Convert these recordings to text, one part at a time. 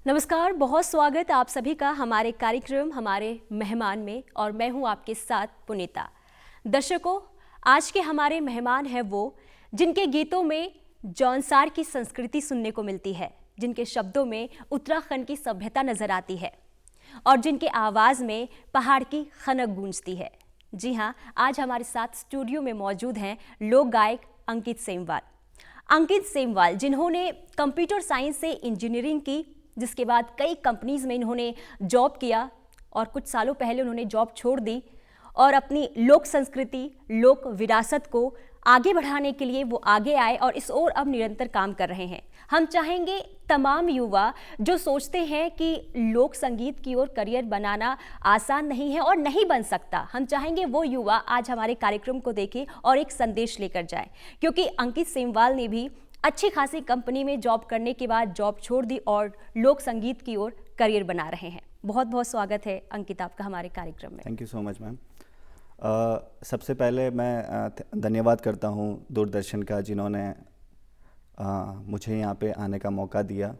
नमस्कार, बहुत स्वागत आप सभी का हमारे कार्यक्रम हमारे मेहमान में और मैं हूं आपके साथ पुनीता। दर्शकों, आज के हमारे मेहमान हैं वो जिनके गीतों में जौनसार की संस्कृति सुनने को मिलती है, जिनके शब्दों में उत्तराखंड की सभ्यता नजर आती है और जिनके आवाज़ में पहाड़ की खनक गूंजती है। जी हाँ, आज हमारे साथ स्टूडियो में मौजूद हैं लोक गायक अंकित सेमवाल। अंकित सेमवाल जिन्होंने कंप्यूटर साइंस से इंजीनियरिंग की, जिसके बाद कई कंपनीज में इन्होंने जॉब किया और कुछ सालों पहले उन्होंने जॉब छोड़ दी और अपनी लोक संस्कृति, लोक विरासत को आगे बढ़ाने के लिए वो आगे आए और इस ओर अब निरंतर काम कर रहे हैं। हम चाहेंगे तमाम युवा जो सोचते हैं कि लोक संगीत की ओर करियर बनाना आसान नहीं है और नहीं बन सकता, हम चाहेंगे वो युवा आज हमारे कार्यक्रम को देखें और एक संदेश लेकर जाए, क्योंकि अंकित सेमवाल ने भी अच्छी खासी कंपनी में जॉब करने के बाद जॉब छोड़ दी और लोक संगीत की ओर करियर बना रहे हैं। बहुत बहुत स्वागत है अंकित आपका हमारे कार्यक्रम में। Thank you so much ma'am. सबसे पहले मैं धन्यवाद करता हूँ दूरदर्शन का, जिन्होंने मुझे यहाँ पे आने का मौका दिया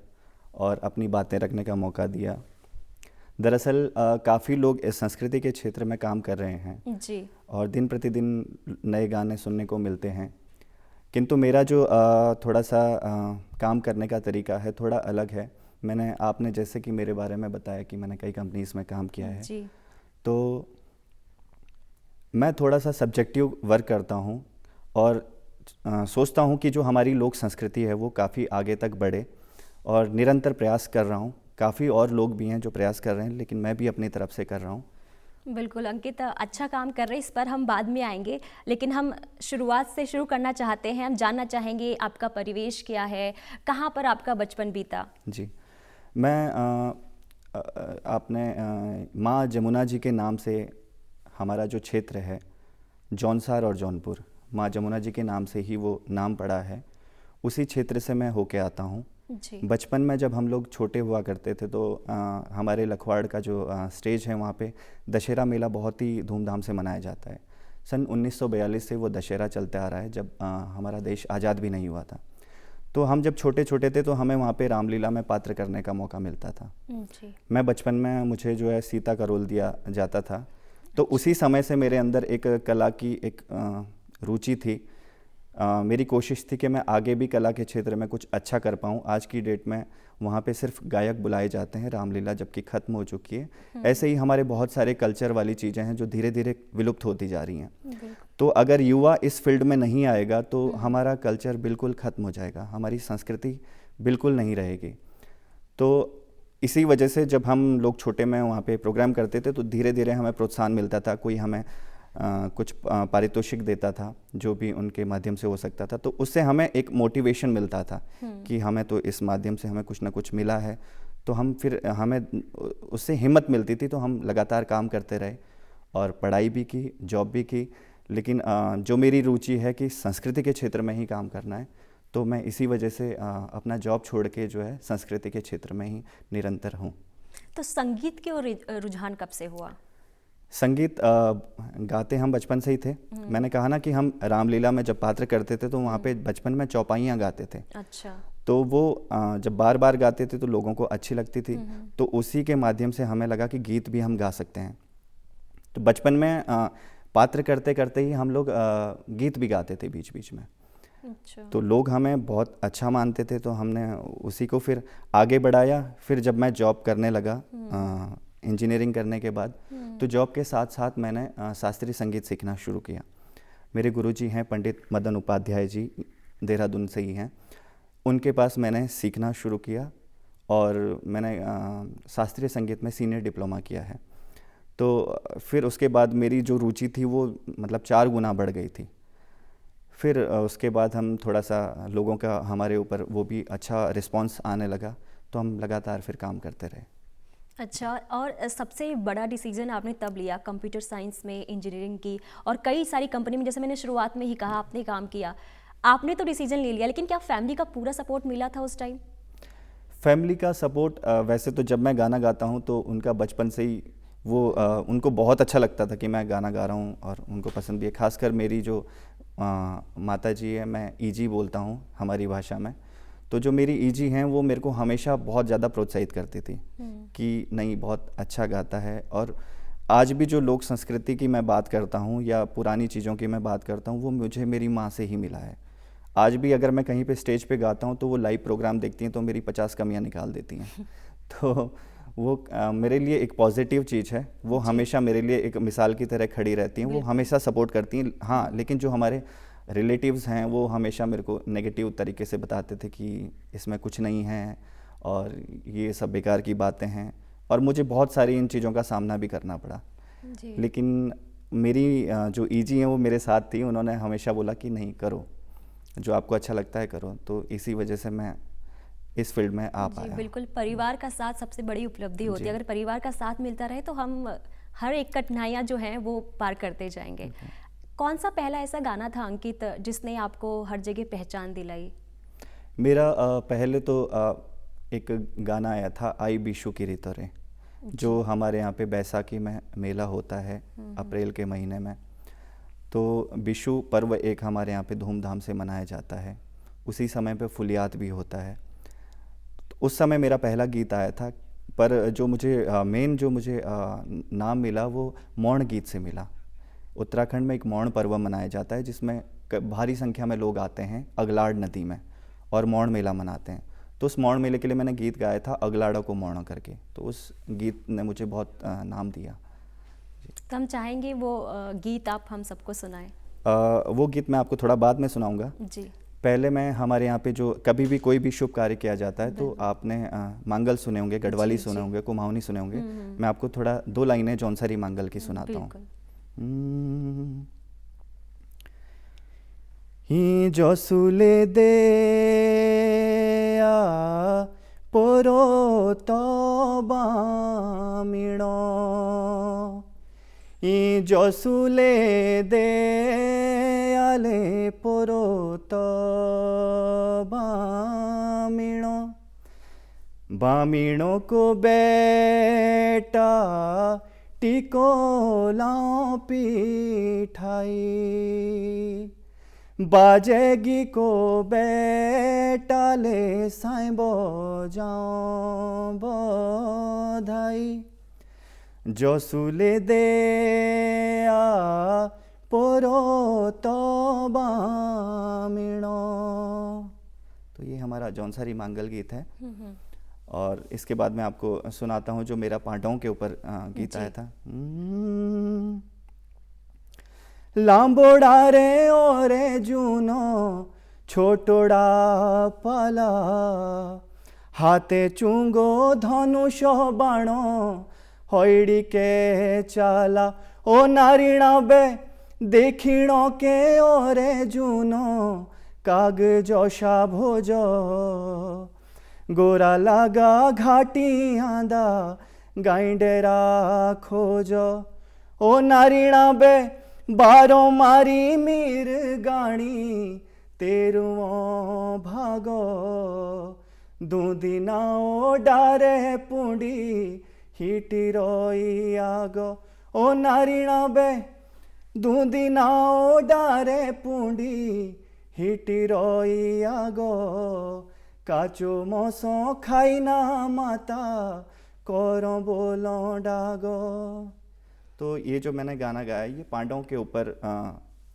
और अपनी बातें रखने का मौका दिया। दरअसल काफ़ी लोग इस संस्कृति के क्षेत्र में काम कर रहे हैं जी, और दिन प्रतिदिन नए गाने सुनने को मिलते हैं, किंतु मेरा जो थोड़ा सा काम करने का तरीका है थोड़ा अलग है। आपने जैसे कि मेरे बारे में बताया कि मैंने कई कंपनीज में काम किया है, जी, तो मैं थोड़ा सा सब्जेक्टिव वर्क करता हूँ और सोचता हूँ कि जो हमारी लोक संस्कृति है वो काफ़ी आगे तक बढ़े और निरंतर प्रयास कर रहा हूँ। काफ़ी और लोग भी हैं जो प्रयास कर रहे हैं, लेकिन मैं भी अपनी तरफ से कर रहा हूँ। बिल्कुल अंकित, अच्छा काम कर रहे हैं, इस पर हम बाद में आएंगे, लेकिन हम शुरुआत से शुरू करना चाहते हैं। हम जानना चाहेंगे आपका परिवेश क्या है, कहाँ पर आपका बचपन बीता। जी, मैं आपने माँ जमुना जी के नाम से हमारा जो क्षेत्र है जौनसार और जौनपुर, माँ जमुना जी के नाम से ही वो नाम पड़ा है, उसी क्षेत्र से मैं होके आता हूँ। जी, बचपन में जब हम लोग छोटे हुआ करते थे तो हमारे लखवाड़ का जो स्टेज है वहाँ पे दशहरा मेला बहुत ही धूमधाम से मनाया जाता है। सन 1942 से वो दशहरा चलते आ रहा है, जब हमारा देश आज़ाद भी नहीं हुआ था। तो हम जब छोटे छोटे थे तो हमें वहाँ पे रामलीला में पात्र करने का मौका मिलता था। जी, मैं बचपन में मुझे जो है सीता का रोल दिया जाता था, तो उसी समय से मेरे अंदर एक कला की एक रुचि थी। मेरी कोशिश थी कि मैं आगे भी कला के क्षेत्र में कुछ अच्छा कर पाऊँ। आज की डेट में वहाँ पे सिर्फ गायक बुलाए जाते हैं, रामलीला जबकि ख़त्म हो चुकी है। ऐसे ही हमारे बहुत सारे कल्चर वाली चीज़ें हैं जो धीरे धीरे विलुप्त होती जा रही हैं। तो अगर युवा इस फील्ड में नहीं आएगा तो हमारा कल्चर बिल्कुल ख़त्म हो जाएगा, हमारी संस्कृति बिल्कुल नहीं रहेगी। तो इसी वजह से जब हम लोग छोटे में वहाँ पे प्रोग्राम करते थे तो धीरे धीरे हमें प्रोत्साहन मिलता था, कोई हमें कुछ पारितोषिक देता था जो भी उनके माध्यम से हो सकता था, तो उससे हमें एक मोटिवेशन मिलता था कि हमें तो इस माध्यम से हमें कुछ ना कुछ मिला है। तो हमें उससे हिम्मत मिलती थी, तो हम लगातार काम करते रहे और पढ़ाई भी की, जॉब भी की। लेकिन जो मेरी रुचि है कि संस्कृति के क्षेत्र में ही काम करना है, तो मैं इसी वजह से अपना जॉब छोड़ के जो है संस्कृति के क्षेत्र में ही निरंतर हूँ। तो संगीत के ओर रुझान कब से हुआ? संगीत गाते हम बचपन से ही थे। मैंने कहा ना कि हम रामलीला में जब पात्र करते थे तो वहाँ पे बचपन में चौपाइयाँ गाते थे। अच्छा, तो वो जब बार बार गाते थे तो लोगों को अच्छी लगती थी, तो उसी के माध्यम से हमें लगा कि गीत भी हम गा सकते हैं। तो बचपन में पात्र करते करते ही हम लोग गीत भी गाते थे बीच बीच में। अच्छा, तो लोग हमें बहुत अच्छा मानते थे, तो हमने उसी को फिर आगे बढ़ाया। फिर जब मैं जॉब करने लगा इंजीनियरिंग करने के बाद, तो जॉब के साथ साथ मैंने शास्त्रीय संगीत सीखना शुरू किया। मेरे गुरुजी हैं पंडित मदन उपाध्याय जी, देहरादून से ही हैं। उनके पास मैंने सीखना शुरू किया और मैंने शास्त्रीय संगीत में सीनियर डिप्लोमा किया है। तो फिर उसके बाद मेरी जो रुचि थी वो मतलब 4 गुना बढ़ गई थी। फिर उसके बाद हम थोड़ा सा लोगों का हमारे ऊपर वो भी अच्छा रिस्पांस आने लगा, तो हम लगातार फिर काम करते रहे। अच्छा, और सबसे बड़ा डिसीजन आपने तब लिया कंप्यूटर साइंस में इंजीनियरिंग की और कई सारी कंपनी में, जैसे मैंने शुरुआत में ही कहा, आपने काम किया, आपने तो डिसीजन ले लिया, लेकिन क्या फैमिली का पूरा सपोर्ट मिला था उस टाइम? फैमिली का सपोर्ट वैसे तो जब मैं गाना गाता हूँ तो उनका बचपन से ही वो उनको बहुत अच्छा लगता था कि मैं गाना गा रहा हूँ और उनको पसंद भी है। खासकर मेरी जो माता जी है, मैं ईजी बोलता हूँ हमारी भाषा में, तो जो मेरी ईजी हैं वो मेरे को हमेशा बहुत ज़्यादा प्रोत्साहित करती थी कि नहीं बहुत अच्छा गाता है। और आज भी जो लोक संस्कृति की मैं बात करता हूँ या पुरानी चीज़ों की मैं बात करता हूँ वो मुझे मेरी माँ से ही मिला है। आज भी अगर मैं कहीं पे स्टेज पे गाता हूँ तो वो लाइव प्रोग्राम देखती हैं तो मेरी 50 कमियाँ निकाल देती हैं। तो वो मेरे लिए एक पॉजिटिव चीज़ है, वो हमेशा मेरे लिए एक मिसाल की तरह खड़ी रहती हैं, वो हमेशा सपोर्ट करती हैं। हाँ, लेकिन जो हमारे रिलेटिव्स हैं वो हमेशा मेरे को नेगेटिव तरीके से बताते थे कि इसमें कुछ नहीं है और ये सब बेकार की बातें हैं, और मुझे बहुत सारी इन चीज़ों का सामना भी करना पड़ा। लेकिन मेरी जो ईजी हैं वो मेरे साथ थी, उन्होंने हमेशा बोला कि नहीं करो, जो आपको अच्छा लगता है करो। तो इसी वजह से मैं इस फील्ड में आ पाया। बिल्कुल, परिवार का साथ सबसे बड़ी उपलब्धि होती है। अगर परिवार का साथ मिलता रहे तो हम हर एक कठिनाइयाँ जो हैं वो पार करते जाएंगे। कौन सा पहला ऐसा गाना था अंकित जिसने आपको हर जगह पहचान दिलाई? मेरा पहले तो एक गाना आया था आई बिशु की रितोरे, जो हमारे यहाँ पे बैसाखी में मेला होता है अप्रैल के महीने में। तो बिशु पर्व एक हमारे यहाँ पे धूमधाम से मनाया जाता है, उसी समय पे फुलियात भी होता है। तो उस समय मेरा पहला गीत आया था, पर जो मुझे मेन जो मुझे नाम मिला वो मौन गीत से मिला। उत्तराखंड में एक मौन पर्व मनाया जाता है जिसमें भारी संख्या में लोग आते हैं अगलाड़ नदी में और मौन मेला मनाते हैं। तो उस मौन मेले के लिए मैंने गीत गाया था अगलाड़ों को मौन करके, तो उस गीत ने मुझे बहुत नाम दिया। तो हम चाहेंगे वो गीत आप हम सबको सुनाएं। वो गीत मैं आपको थोड़ा बाद में सुनाऊंगा जी। पहले मैं हमारे यहाँ पे जो कभी भी कोई भी शुभ कार्य किया जाता है तो आपने मांगल सुने होंगे, गढ़वाली सुने होंगे, कुमाऊनी सुने होंगे। मैं आपको थोड़ा 2 लाइनें जौनसारी मांगल की सुनाता हूँ। ही जसुले दे पोरो तो बामिणो, ही जसुले दे आले पोरो तो बामिणो, बामिणो को बेटा टिको लाओ पिठाई, बाजेगी को बेटा ले साई बजाओ बधाई, जसुले दे पोरो तो बामिणो। तो ये हमारा जौनसारी मांगल गीत है। और इसके बाद मैं आपको सुनाता हूँ जो मेरा पांडवों के ऊपर गीत आया था। लांबोड़ा रे ओरे जूनो छोटोड़ा पाला, हाथे चुंगो धनुष बाणो होइडी के चाला, ओ नारीणा बे देखिणो के ओरे जूनो कागजोशा भोजो, गोरा लागा घाटी आंदा गाइंडेरा खोजो, ओ नारीणा बे बारो मारी मीर गाणी तेरुओ भागो, दूदिनाओ डारे पुंडी हिटी रोई आगो, ओ नारीणा बे दूदिनाओ डारे पुंडी हिटी रोई आगो, काचो मोसो खाइना माता कोरो बोलो डागो। तो ये जो मैंने गाना गाया ये पांडवों के ऊपर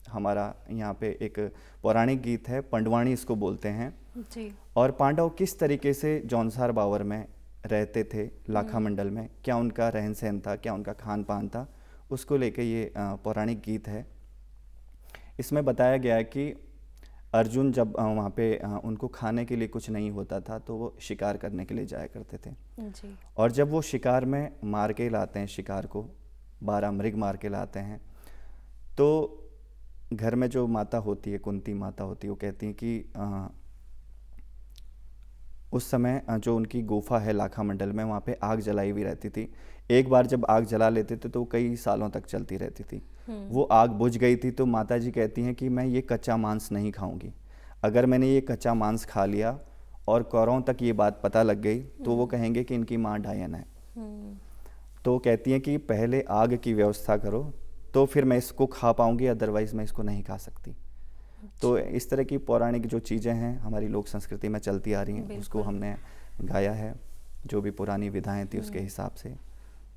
हमारा यहाँ पे एक पौराणिक गीत है, पंडवाणी इसको बोलते हैं जी। और पांडव किस तरीके से जौनसार बावर में रहते थे, लाखा मंडल में, क्या उनका रहन सहन था, क्या उनका खान पान था, उसको लेके ये पौराणिक गीत है। इसमें बताया गया है कि अर्जुन जब वहाँ पे उनको खाने के लिए कुछ नहीं होता था तो वो शिकार करने के लिए जाया करते थे जी। और जब वो शिकार में मार के लाते हैं शिकार को, 12 मृग मार के लाते हैं, तो घर में जो माता होती है, कुंती माता होती है, वो कहती हैं कि उस समय जो उनकी गुफा है लाखा मंडल में, वहाँ पे आग जलाई हुई रहती थी। एक बार जब आग जला लेते थे तो कई सालों तक चलती रहती थी। वो आग बुझ गई थी तो माता जी कहती हैं कि मैं ये कच्चा मांस नहीं खाऊंगी, अगर मैंने ये कच्चा मांस खा लिया और कौरवों तक ये बात पता लग गई तो वो कहेंगे कि इनकी माँ डायन है। तो कहती हैं कि पहले आग की व्यवस्था करो तो फिर मैं इसको खा पाऊंगी, अदरवाइज मैं इसको नहीं खा सकती। तो इस तरह की पौराणिक जो चीज़ें हैं हमारी लोक संस्कृति में चलती आ रही हैं, उसको बिल्कुल। हमने गाया है, जो भी पुरानी विधाएं थी उसके हिसाब से।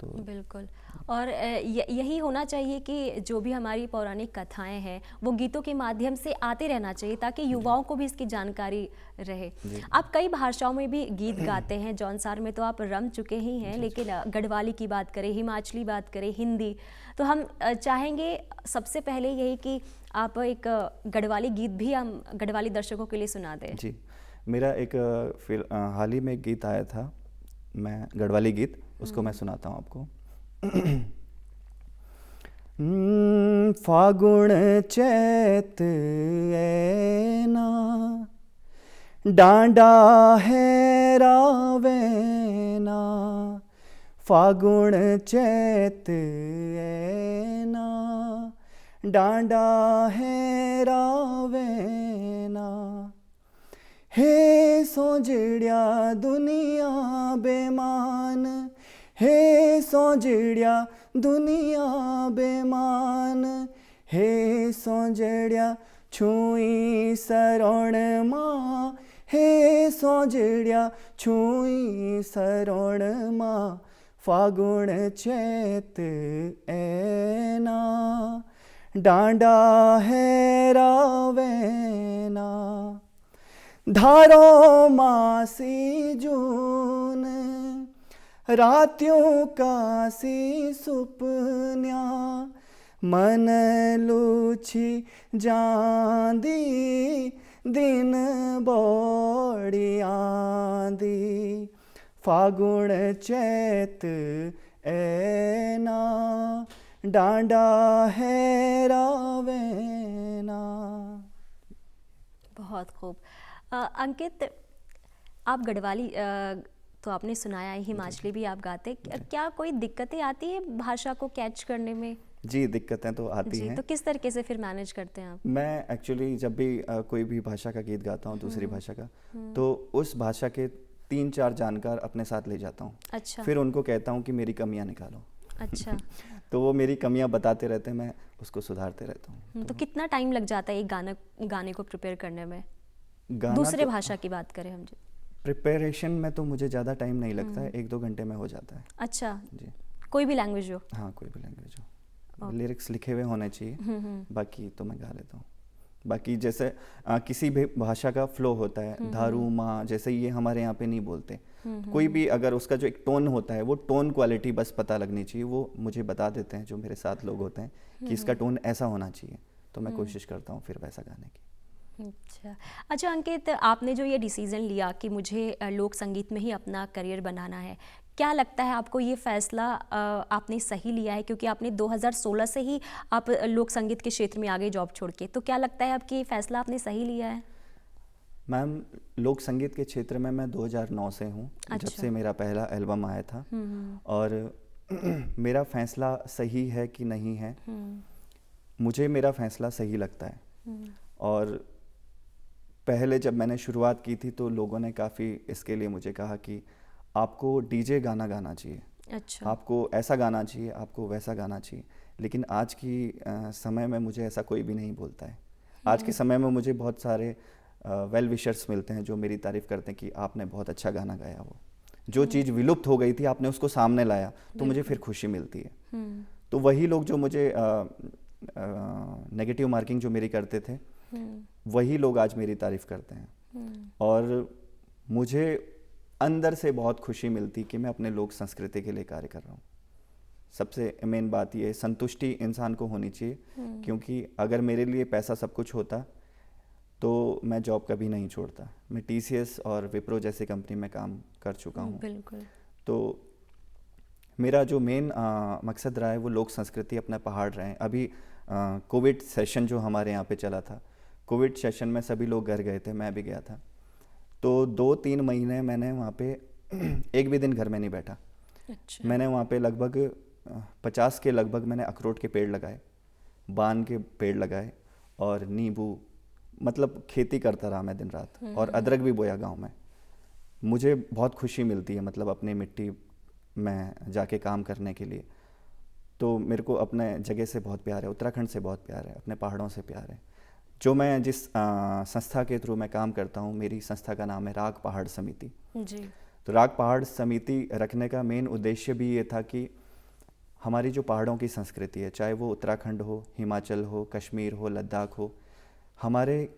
तो बिल्कुल। और यही होना चाहिए कि जो भी हमारी पौराणिक कथाएं हैं वो गीतों के माध्यम से आते रहना चाहिए ताकि युवाओं को भी इसकी जानकारी रहे। जी आप कई भाषाओं में भी गीत गाते हैं, जौनसार में तो आप रम चुके ही हैं, लेकिन गढ़वाली की बात करें, हिमाचली बात करें, हिंदी, तो हम चाहेंगे सबसे पहले यही कि आप एक गढ़वाली गीत भी हम गढ़वाली दर्शकों के लिए सुना दें। जी, मेरा एक हाल ही में एक गीत आया था, मैं गढ़वाली गीत, उसको मैं सुनाता हूँ आपको। फागुण चैत ऐना डांडा है रावेना, फागुण चैत ऐना डांडा है रावेना, हे सोजड़िया दुनिया बेमान, हे सोजड़िया दुनिया बेमान, हे सोजड़िया छुई शरण माँ, हे सोजड़िया छुई शरण माँ, फागुण चैत ऐना डांडा है रावेना, धारो मासी जून रात्यों का सी सुपन्या, मन लूछी जांदी दिन बोड़ी आंदी, फागुण चैत ऐना डांडा है रावेना। बहुत खूब। अंकित, आप गढ़वाली तो आपने सुनाया है, हिमाचली भी आप गाते, क्या कोई दिक्कतें आती है भाषा को कैच करने में? जी, दिक्कतें तो आती जी, हैं। तो किस तरीके से फिर मैनेज करते हैं आप? मैं एक्चुअली जब भी कोई भी भाषा का गीत गाता हूँ, दूसरी भाषा का, तो उस भाषा के 3-4 जानकार अपने साथ ले जाता हूँ। अच्छा। फिर उनको कहता हूँ कि मेरी कमियाँ निकालो। अच्छा। तो वो मेरी कमियाँ बताते रहते हैं, मैं उसको सुधारते रहता हूँ। तो कितना टाइम लग जाता है एक गाने को प्रिपेयर करने में? गाना दूसरे तो भाषा की बात करें हम जी। प्रिपरेशन में तो मुझे ज़्यादा टाइम नहीं लगता है, 1-2 घंटे में हो जाता है। अच्छा, जी, कोई भी लैंग्वेज हो? हाँ, कोई भी लैंग्वेज हो, लिरिक्स लिखे हुए होने चाहिए, बाकी तो मैं गा लेता हूँ। बाकी जैसे किसी भी भाषा का फ्लो होता है, धारू माँ, जैसे ये हमारे यहाँ पे नहीं बोलते। कोई भी अगर उसका जो एक टोन होता है, वो टोन क्वालिटी बस पता लगनी चाहिए, वो मुझे बता देते हैं जो मेरे साथ लोग होते हैं कि इसका टोन ऐसा होना चाहिए, तो मैं कोशिश करता हूँ फिर वैसा गाने की। अच्छा अंकित, आपने जो ये डिसीज़न लिया कि मुझे लोक संगीत में ही अपना करियर बनाना है, क्या लगता है आपको ये फैसला आपने सही लिया है? क्योंकि आपने 2016 से ही आप लोक संगीत के क्षेत्र में आ गए जॉब छोड़ के, तो क्या लगता है आपकी फैसला आपने सही लिया है? मैम, लोक संगीत के क्षेत्र में मैं 2009 से हूँ, जब से मेरा पहला एल्बम आया था। और मेरा फैसला सही है कि नहीं है, मुझे मेरा फैसला सही लगता है। और पहले जब मैंने शुरुआत की थी तो लोगों ने काफ़ी इसके लिए मुझे कहा कि आपको डीजे गाना गाना चाहिए, अच्छा। आपको ऐसा गाना चाहिए, आपको वैसा गाना चाहिए। लेकिन आज की समय में मुझे ऐसा कोई भी नहीं बोलता है। आज के समय में मुझे बहुत सारे वेल विशर्स मिलते हैं जो मेरी तारीफ़ करते हैं कि आपने बहुत अच्छा गाना गाया, वो जो चीज़ विलुप्त हो गई थी आपने उसको सामने लाया, तो मुझे फिर खुशी मिलती है। तो वही लोग जो मुझे नेगेटिव मार्किंग जो मेरी करते थे, वही लोग आज मेरी तारीफ़ करते हैं। और मुझे अंदर से बहुत खुशी मिलती कि मैं अपने लोक संस्कृति के लिए कार्य कर रहा हूँ। सबसे मेन बात ये, संतुष्टि इंसान को होनी चाहिए, क्योंकि अगर मेरे लिए पैसा सब कुछ होता तो मैं जॉब कभी नहीं छोड़ता। मैं TCS और विप्रो जैसी कंपनी में काम कर चुका हूँ। बिल्कुल। तो मेरा जो मेन मकसद रहा है वो लोक संस्कृति अपना पहाड़ रहे हैं। अभी कोविड सेशन जो हमारे यहाँ पे चला था, कोविड सेशन में सभी लोग घर गए थे, मैं भी गया था। तो 2-3 महीने मैंने वहाँ पे एक भी दिन घर में नहीं बैठा। अच्छा। मैंने वहाँ पे लगभग 50 के लगभग मैंने अखरोट के पेड़ लगाए, बान के पेड़ लगाए और नींबू, मतलब खेती करता रहा मैं दिन रात। और अदरक भी बोया गांव में। मुझे बहुत खुशी मिलती है, मतलब अपनी मिट्टी में जाके काम करने के लिए। तो मेरे को अपने जगह से बहुत प्यार है, उत्तराखंड से बहुत प्यार है, अपने पहाड़ों से प्यार है। जो मैं जिस संस्था के थ्रू मैं काम करता हूँ, मेरी संस्था का नाम है राग पहाड़ समिति। जी। तो राग पहाड़ समिति रखने का मेन उद्देश्य भी ये था कि हमारी जो पहाड़ों की संस्कृति है, चाहे वो उत्तराखंड हो, हिमाचल हो, कश्मीर हो, लद्दाख हो, हमारे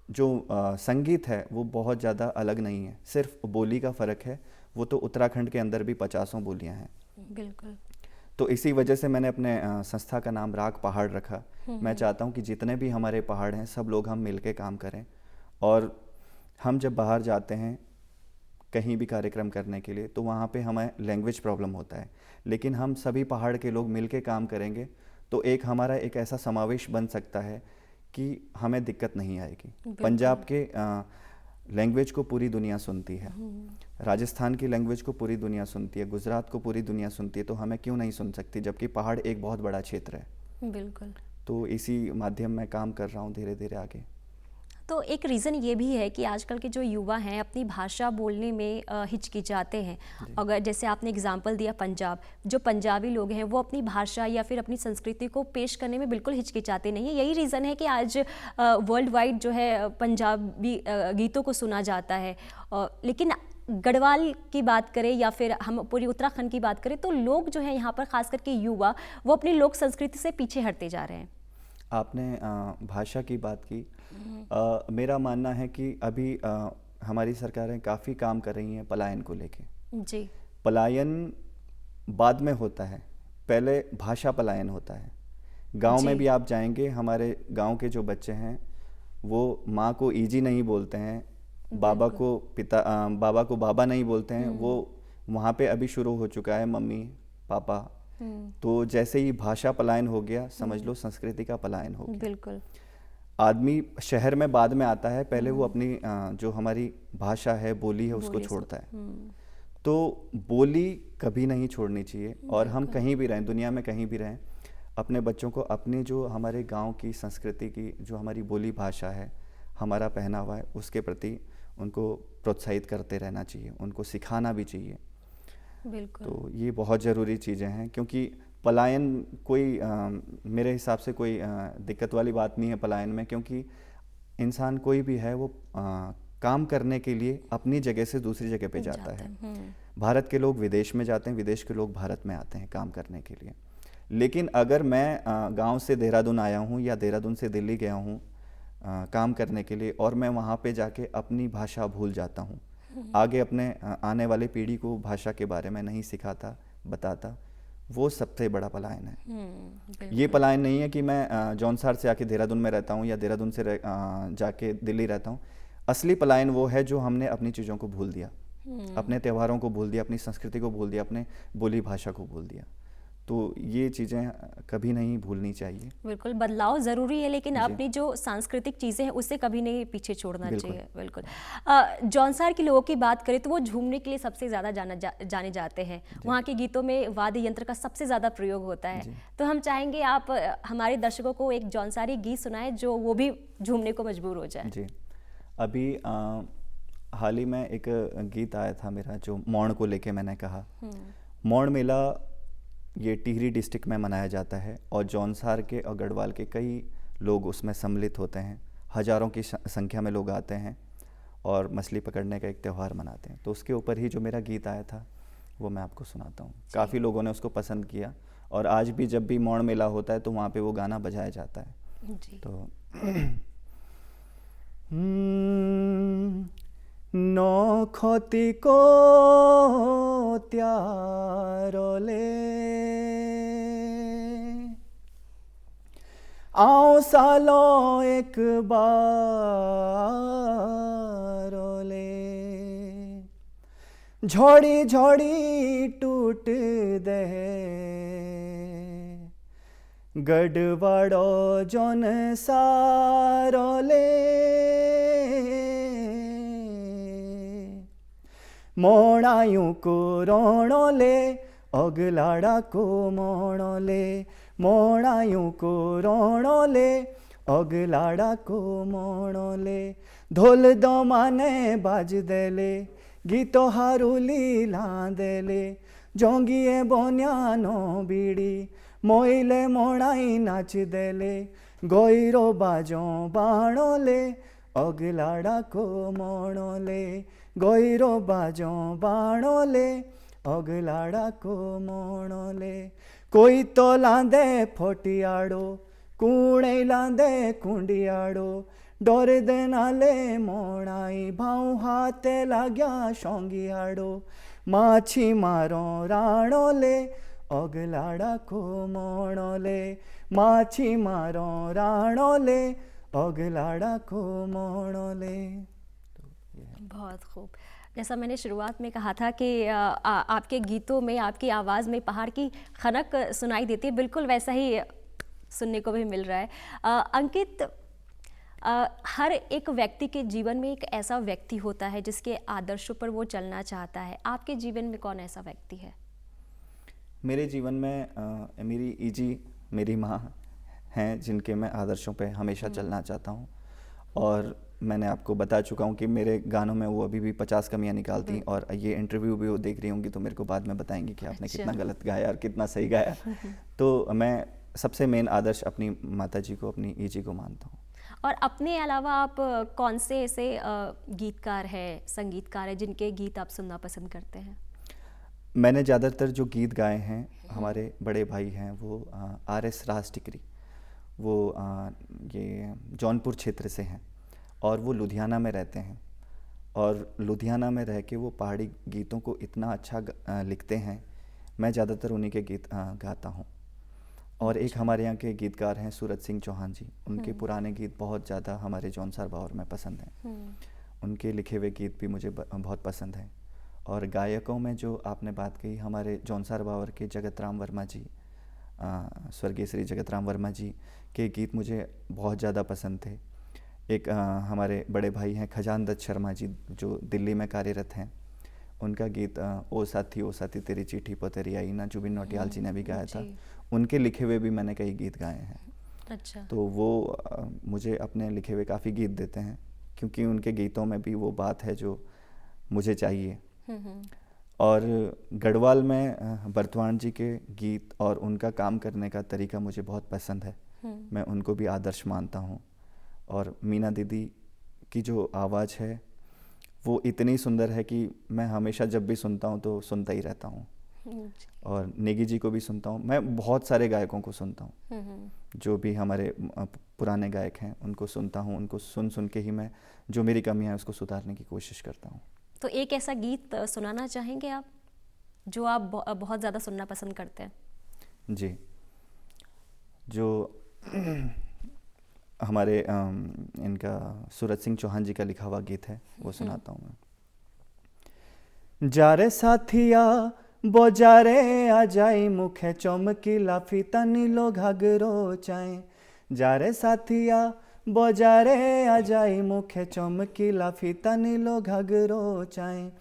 जो संगीत है वो बहुत ज़्यादा अलग नहीं है, सिर्फ बोली का फ़र्क है। वो तो उत्तराखंड के अंदर भी 50 बोलियां हैं। बिल्कुल। तो इसी वजह से मैंने अपने संस्था का नाम राग पहाड़ रखा। मैं चाहता हूँ कि जितने भी हमारे पहाड़ हैं सब लोग हम मिल के काम करें, और हम जब बाहर जाते हैं कहीं भी कार्यक्रम करने के लिए तो वहाँ पे हमें लैंग्वेज प्रॉब्लम होता है, लेकिन हम सभी पहाड़ के लोग मिल के काम करेंगे तो एक हमारा एक ऐसा समावेश बन सकता है कि हमें दिक्कत नहीं आएगी। पंजाब के लैंग्वेज को पूरी दुनिया सुनती है, राजस्थान की लैंग्वेज को पूरी दुनिया सुनती है, गुजरात को पूरी दुनिया सुनती है, तो हमें क्यों नहीं सुन सकती, जबकि पहाड़ एक बहुत बड़ा क्षेत्र है। बिल्कुल। तो इसी माध्यम में काम कर रहा हूँ धीरे धीरे आगे। तो एक रीज़न ये भी है कि आजकल के जो युवा हैं अपनी भाषा बोलने में हिचकिचाते हैं। अगर जैसे आपने एग्जांपल दिया पंजाब, जो पंजाबी लोग हैं वो अपनी भाषा या फिर अपनी संस्कृति को पेश करने में बिल्कुल हिचकिचाते नहीं हैं। यही रीज़न है कि आज वर्ल्ड वाइड जो है पंजाबी गीतों को सुना जाता है। लेकिन गढ़वाल की बात करें या फिर हम पूरी उत्तराखंड की बात करें तो लोग जो हैं यहाँ पर ख़ास करके युवा वो अपनी लोक संस्कृति से पीछे हटते जा रहे हैं। आपने भाषा की बात की। मेरा मानना है कि अभी हमारी सरकारें काफ़ी काम कर रही हैं पलायन को लेके। जी। पलायन बाद में होता है, पहले भाषा पलायन होता है। गांव में भी आप जाएंगे, हमारे गांव के जो बच्चे हैं वो माँ को ईजी नहीं बोलते हैं, बाबा को बाबा नहीं बोलते हैं, वो वहाँ पे अभी शुरू हो चुका है मम्मी पापा। तो जैसे ही भाषा पलायन हो गया, समझ लो संस्कृति का पलायन हो गया। बिल्कुल। आदमी शहर में बाद में आता है, पहले वो अपनी जो हमारी भाषा है, बोली है, उसको छोड़ता है। तो बोली कभी नहीं छोड़नी चाहिए, और हम कहीं भी रहें, दुनिया में कहीं भी रहें, अपने बच्चों को अपनी जो हमारे गांव की संस्कृति की जो हमारी बोली भाषा है, हमारा पहनावा है, उसके प्रति उनको प्रोत्साहित करते रहना चाहिए, उनको सिखाना भी चाहिए। बिल्कुल। तो ये बहुत ज़रूरी चीज़ें हैं, क्योंकि पलायन कोई मेरे हिसाब से कोई दिक्कत वाली बात नहीं है पलायन में, क्योंकि इंसान कोई भी है वो काम करने के लिए अपनी जगह से दूसरी जगह पे जाता है। भारत के लोग विदेश में जाते हैं, विदेश के लोग भारत में आते हैं काम करने के लिए। लेकिन अगर मैं गांव से देहरादून आया हूँ या देहरादून से दिल्ली गया हूँ काम करने के लिए, और मैं वहाँ पे जाके अपनी भाषा भूल जाता हूँ, आगे अपने आने वाली पीढ़ी को भाषा के बारे में नहीं सिखाता बताता, वो सबसे बड़ा पलायन है। ये पलायन नहीं है कि मैं जौनसार से आके देहरादून में रहता हूँ या देहरादून से जाके दिल्ली रहता हूँ। असली पलायन वो है जो हमने अपनी चीज़ों को भूल दिया, अपने त्योहारों को भूल दिया, अपनी संस्कृति को भूल दिया, अपने बोली भाषा को भूल दिया। तो ये चीज़ें कभी नहीं भूलनी चाहिए। बिल्कुल, बदलाव ज़रूरी है, लेकिन अपनी जो सांस्कृतिक चीज़ें हैं उससे कभी नहीं पीछे छोड़ना चाहिए। बिल्कुल। जौनसार के लोगों की बात करें तो वो झूमने के लिए सबसे ज़्यादा जाने जाते हैं। वहाँ के गीतों में वाद्य यंत्र का सबसे ज़्यादा प्रयोग होता है। तो हम चाहेंगे आप हमारे दर्शकों को एक जौनसारी गीत सुनाएं जो वो भी झूमने को मजबूर हो जाए। जी, अभी हाल ही में एक गीत आया था मेरा, जो मौण को लेके मैंने कहा। मौण मेला ये टिहरी डिस्ट्रिक्ट में मनाया जाता है, और जौनसार के और गढ़वाल के कई लोग उसमें सम्मिलित होते हैं। हज़ारों की संख्या में लोग आते हैं और मछली पकड़ने का एक त्यौहार मनाते हैं। तो उसके ऊपर ही जो मेरा गीत आया था वो मैं आपको सुनाता हूँ। काफ़ी लोगों ने उसको पसंद किया, और आज भी जब भी मौण मेला होता है तो वहाँ पे वो गाना बजाया जाता है। जी। तो नो खोती को त्यारोले आओ सालो एक बारोले, झोड़ी झोड़ी टूट दे गढ़वाड़ो जोन सारोले, मोणायूं को रोणो ले अगलाड़ा को मोणो ले, मोणायूं को रोणो ले अगलाड़ा को मोणो ले, ढोल दो माने बाज देले गीतो हारू लीला देले, जोंगिए बोन्यानो बीड़ी मोइले मोणाई नाच देले, गौरो बाजो बाणो ले अगलाड़ा को मोणो ले गौरो बाजो बाणो ले अगलाड़ा को मोणो ले कोई तो लांदे फोटियाड़ो कूणे लांदे कुंडियाड़ो डोर दे नाले मोणाई भाऊ हाथे लाग्या शोंगियाड़ो माछी मारो राणो ले अगलाड़ा को मोणो ले माछी मारो राणो ले अगलाड़ा को मोणो ले। बहुत खूब। जैसा मैंने शुरुआत में कहा था कि आपके गीतों में, आपकी आवाज़ में पहाड़ की खनक सुनाई देती है, बिल्कुल वैसा ही सुनने को भी मिल रहा है। अंकित, हर एक व्यक्ति के जीवन में एक ऐसा व्यक्ति होता है जिसके आदर्शों पर वो चलना चाहता है। आपके जीवन में कौन ऐसा व्यक्ति है? मेरे जीवन में मेरी ईजी, मेरी माँ हैं, जिनके मैं आदर्शों पे हमेशा चलना चाहता हूँ। और मैंने आपको बता चुका हूँ कि मेरे गानों में वो अभी भी 50 कमियाँ निकालती, और ये इंटरव्यू भी वो देख रही होंगी तो मेरे को बाद में बताएंगी कि आपने कितना गलत गाया और कितना सही गाया। तो मैं सबसे मेन आदर्श अपनी माता जी को, अपनी ईजी को मानता हूँ। और अपने अलावा आप कौन से ऐसे गीतकार हैं, संगीतकार हैं जिनके गीत आप सुनना पसंद करते हैं? मैंने ज़्यादातर जो गीत गाए हैं, हमारे बड़े भाई हैं वो RS राज टिकरी, वो ये जौनपुर क्षेत्र से हैं और वो लुधियाना में रहते हैं। और लुधियाना में रह के वो पहाड़ी गीतों को इतना अच्छा लिखते हैं। मैं ज़्यादातर उन्हीं के गीत गाता हूँ। और एक हमारे यहाँ के गीतकार हैं सूरज सिंह चौहान जी, उनके पुराने गीत बहुत ज़्यादा हमारे जौनसार बावर में पसंद हैं। उनके लिखे हुए गीत भी मुझे बहुत पसंद हैं। और गायकों में जो आपने बात कही, हमारे जौनसार बावर के जगत राम वर्मा जी, स्वर्गीय श्री जगत राम वर्मा जी के गीत मुझे बहुत ज़्यादा पसंद थे। एक हमारे बड़े भाई हैं खजान दत्त शर्मा जी, जो दिल्ली में कार्यरत हैं, उनका गीत ओ साथी तेरी चिट्ठी पतेरी आई ना, जुबिन नौटियाल जी ने भी गाया था। उनके लिखे हुए भी मैंने कई गीत गाए हैं। अच्छा। तो वो मुझे अपने लिखे हुए काफ़ी गीत देते हैं, क्योंकि उनके गीतों में भी वो बात है जो मुझे चाहिए। और गढ़वाल में बर्तवान जी के गीत और उनका काम करने का तरीका मुझे बहुत पसंद है। मैं उनको भी आदर्श मानता हूँ। और मीना दीदी की जो आवाज़ है वो इतनी सुंदर है कि मैं हमेशा जब भी सुनता हूँ तो सुनता ही रहता हूँ। और नेगी जी को भी सुनता हूँ। मैं बहुत सारे गायकों को सुनता हूँ, जो भी हमारे पुराने गायक हैं उनको सुनता हूँ। उनको सुन सुन के ही मैं जो मेरी कमियाँ हैं उसको सुधारने की कोशिश करता हूँ। तो एक ऐसा गीत सुनाना चाहेंगे आप जो आप बहुत ज़्यादा सुनना पसंद करते हैं? जी, जो हमारे इनका सूरज सिंह चौहान जी का लिखा हुआ गीत है वो सुनाता हूँ मैं। जारे साथिया बोजारे आ जाई मुखे चमकी लाफी तनी लो घागरो चाय। जारे साथिया बोजारे आ जाई मुखे चमकी लाफी तनी लो घागरो चाय।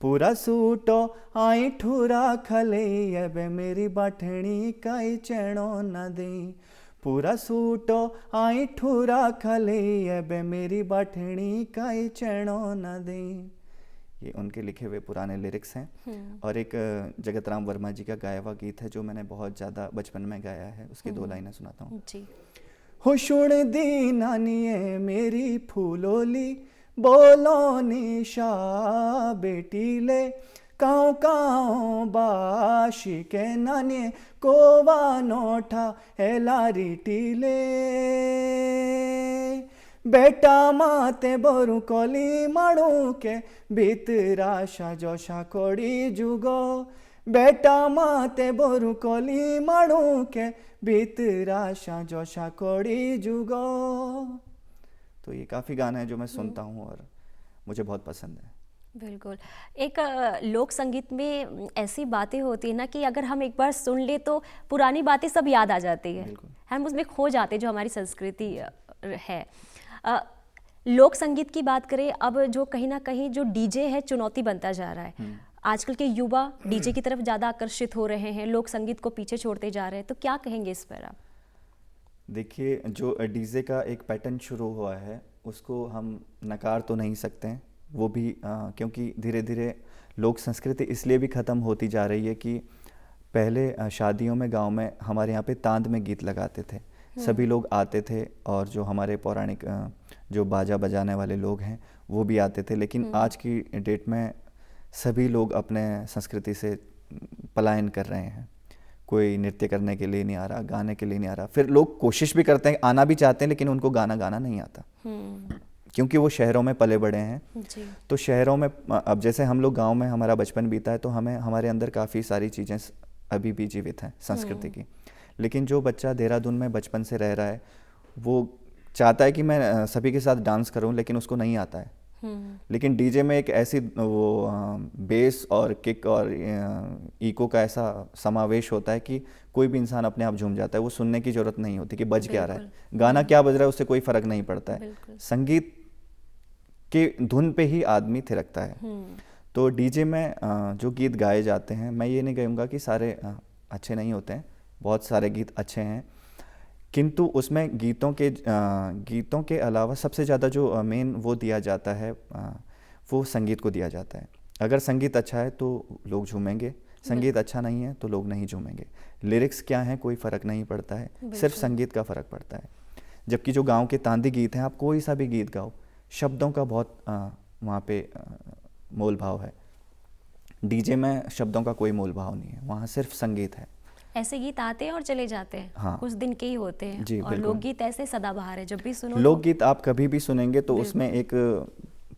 पूरा सूटो आई ठूरा खले एबे मेरी बाठणी काई चेणो न दे। पूरा सूटो आई ठूरा खले एबे मेरी बाठणी काई चेणो न दे। ये उनके लिखे हुए पुराने लिरिक्स हैं। और एक जगत राम वर्मा जी का गाया हुआ गीत है जो मैंने बहुत ज़्यादा बचपन में गाया है, उसकी 2 लाइनें सुनाता हूँ। हो शुण दी नानिए मेरी फूलोली बोलो निशा बेटी ले काँव काँव बाशी के नानिए कोवा नोठा हेलारी टीले। बेटा माते बोरू कोली माड़ू के भीतराशा जोशा कोड़ी जुगो। बेटा माते बोरू कोली माड़ू के भीतराशा जोशा कोड़ी जुगो। तो ये काफ़ी गाना है जो मैं सुनता हूँ और मुझे बहुत पसंद है। बिल्कुल। एक लोक संगीत में ऐसी बातें होती है ना कि अगर हम एक बार सुन ले तो पुरानी बातें सब याद आ जाती है, हम उसमें खो जाते जो हमारी संस्कृति है। लोक संगीत की बात करें, अब जो कहीं ना कहीं जो डीजे है चुनौती बनता जा रहा है। आजकल के युवा डीजे की तरफ ज़्यादा आकर्षित हो रहे हैं, लोक संगीत को पीछे छोड़ते जा रहे हैं, तो क्या कहेंगे इस पर आप? देखिए, जो डीजे का एक पैटर्न शुरू हुआ है उसको हम नकार तो नहीं सकते हैं। वो भी क्योंकि धीरे धीरे लोक संस्कृति इसलिए भी ख़त्म होती जा रही है कि पहले शादियों में गांव में हमारे यहाँ पे तांद में गीत लगाते थे, सभी लोग आते थे, और जो हमारे पौराणिक जो बाजा बजाने वाले लोग हैं वो भी आते थे। लेकिन आज की डेट में सभी लोग अपने संस्कृति से पलायन कर रहे हैं। कोई नृत्य करने के लिए नहीं आ रहा, गाने के लिए नहीं आ रहा। फिर लोग कोशिश भी करते हैं, आना भी चाहते हैं, लेकिन उनको गाना नहीं आता, क्योंकि वो शहरों में पले बड़े हैं जी। तो शहरों में अब जैसे हम लोग गांव में हमारा बचपन बीता है, तो हमें हमारे अंदर काफ़ी सारी चीज़ें अभी भी जीवित हैं संस्कृति की। लेकिन जो बच्चा देहरादून में बचपन से रह रहा है, वो चाहता है कि मैं सभी के साथ डांस करूं, लेकिन उसको नहीं आता है। लेकिन डीजे में एक ऐसी वो बेस और किक और इको का ऐसा समावेश होता है कि कोई भी इंसान अपने आप झूम जाता है। वो सुनने की जरूरत नहीं होती कि बज क्या रहा है, गाना क्या बज रहा है, उससे कोई फर्क नहीं पड़ता है। संगीत के धुन पे ही आदमी थिरकता है। तो डीजे में जो गीत गाए जाते हैं, मैं ये नहीं कहूँगा कि सारे अच्छे नहीं होते हैं, बहुत सारे गीत अच्छे हैं, किंतु उसमें गीतों के अलावा सबसे ज़्यादा जो मेन वो दिया जाता है, वो संगीत को दिया जाता है। अगर संगीत अच्छा है तो लोग झूमेंगे, संगीत अच्छा नहीं है तो लोग नहीं झूमेंगे। लिरिक्स क्या हैं कोई फ़र्क नहीं पड़ता है, सिर्फ संगीत का फ़र्क पड़ता है। जबकि जो गाँव के तांदी गीत हैं, आप कोई सा भी गीत गाओ, शब्दों का बहुत वहाँ पे मोल भाव है। डीजे में शब्दों का कोई मोल भाव नहीं है, वहाँ सिर्फ संगीत है। ऐसे गीत आते हैं और चले जाते हैं। हाँ, कुछ दिन के ही होते हैं। जी, और लोकगीत ऐसे सदाबहार है, जब भी सुनो लोकगीत आप कभी भी सुनेंगे तो उसमें एक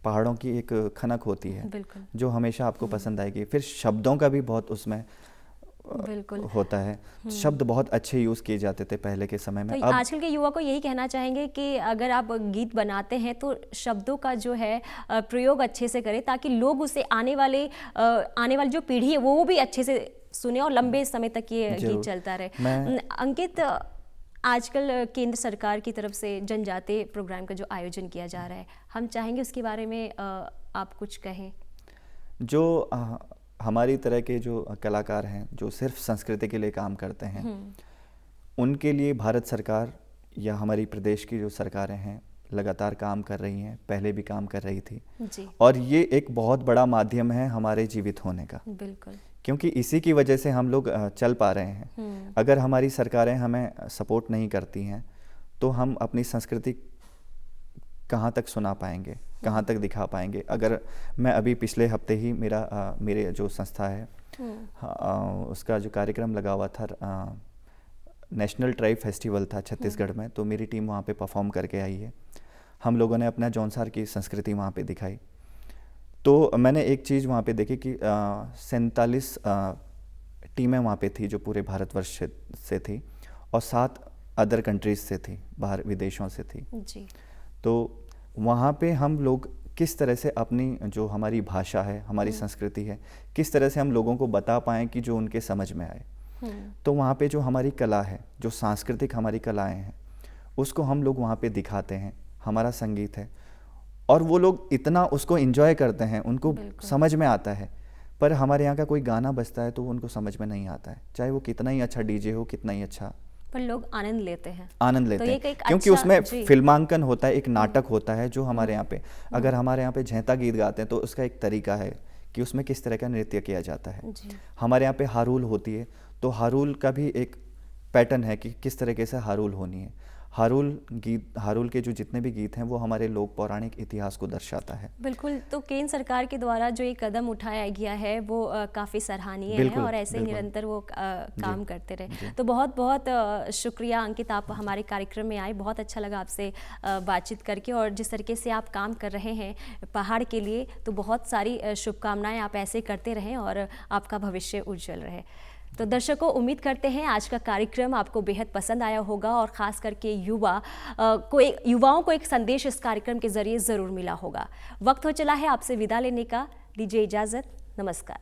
पहाड़ों की एक खनक होती है जो हमेशा आपको पसंद आएगी। फिर शब्दों का भी बहुत उसमें होता है, शब्द बहुत अच्छे यूज़ किए जाते थे पहले के समय में। तो अब आजकल के युवा को यही कहना चाहेंगे कि अगर आप गीत बनाते हैं तो शब्दों का जो है प्रयोग अच्छे से करें, ताकि लोग उसे आने वाली जो पीढ़ी है वो भी अच्छे से सुने और लंबे समय तक ये गीत चलता रहे। अंकित, आजकल केंद्र सरकार की तरफ से जनजातीय प्रोग्राम का जो आयोजन किया जा रहा है, हम चाहेंगे उसके बारे में आप कुछ कहें। जो हमारी तरह के जो कलाकार हैं जो सिर्फ संस्कृति के लिए काम करते हैं, उनके लिए भारत सरकार या हमारी प्रदेश की जो सरकारें हैं लगातार काम कर रही हैं, पहले भी काम कर रही थी जी। और ये एक बहुत बड़ा माध्यम है हमारे जीवित होने का। बिल्कुल, क्योंकि इसी की वजह से हम लोग चल पा रहे हैं। अगर हमारी सरकारें हमें सपोर्ट नहीं करती हैं तो हम अपनी संस्कृति कहाँ तक सुना पाएंगे, कहाँ तक दिखा पाएंगे। अगर मैं अभी पिछले हफ्ते ही मेरे जो संस्था है उसका जो कार्यक्रम लगा हुआ था, नेशनल ट्राइब फेस्टिवल था छत्तीसगढ़ में, तो मेरी टीम वहाँ पे परफॉर्म करके आई है। हम लोगों ने अपना जौनसार की संस्कृति वहाँ पे दिखाई। तो मैंने एक चीज़ वहाँ पे देखी कि 47 टीमें वहाँ पे थी जो पूरे भारतवर्ष से थी और 7 अदर कंट्रीज़ से थी, बाहर विदेशों से थी जी। तो वहाँ पे हम लोग किस तरह से अपनी जो हमारी भाषा है, हमारी संस्कृति है, किस तरह से हम लोगों को बता पाएँ कि जो उनके समझ में आए। तो वहाँ पे जो हमारी कला है, जो सांस्कृतिक हमारी कलाएं हैं, उसको हम लोग वहाँ पे दिखाते हैं। हमारा संगीत है और वो लोग इतना उसको एंजॉय करते हैं, उनको समझ में आता है। पर हमारे यहाँ का कोई गाना बजता है तो उनको समझ में नहीं आता है, चाहे वो कितना ही अच्छा डीजे हो, कितना ही अच्छा, पर लोग आनंद लेते हैं। तो हैं क्योंकि उसमें फिल्मांकन होता है, एक नाटक होता है जो हमारे यहाँ पे, अगर हमारे यहाँ पे झैंता गीत गाते हैं तो उसका एक तरीका है कि उसमें किस तरह का नृत्य किया जाता है। हमारे यहाँ पे हारूल होती है तो हारूल का भी एक पैटर्न है कि किस तरीके से हारूल होनी है। हारूल के जो जितने भी गीत हैं वो हमारे लोक पौराणिक इतिहास को दर्शाता है। बिल्कुल, तो केंद्र सरकार के द्वारा जो एक कदम उठाया गया है वो काफ़ी सराहनीय है और ऐसे निरंतर वो काम करते रहे। तो बहुत बहुत शुक्रिया अंकित, आप हमारे कार्यक्रम में आए, बहुत अच्छा लगा आपसे बातचीत करके। और जिस तरीके से आप काम कर रहे हैं पहाड़ के लिए, तो बहुत सारी शुभकामनाएँ, आप ऐसे करते रहें और आपका भविष्य उज्जवल रहे। तो दर्शकों, उम्मीद करते हैं आज का कार्यक्रम आपको बेहद पसंद आया होगा और ख़ास करके युवाओं को एक संदेश इस कार्यक्रम के जरिए ज़रूर मिला होगा। वक्त हो चला है आपसे विदा लेने का, दीजिए इजाज़त, नमस्कार।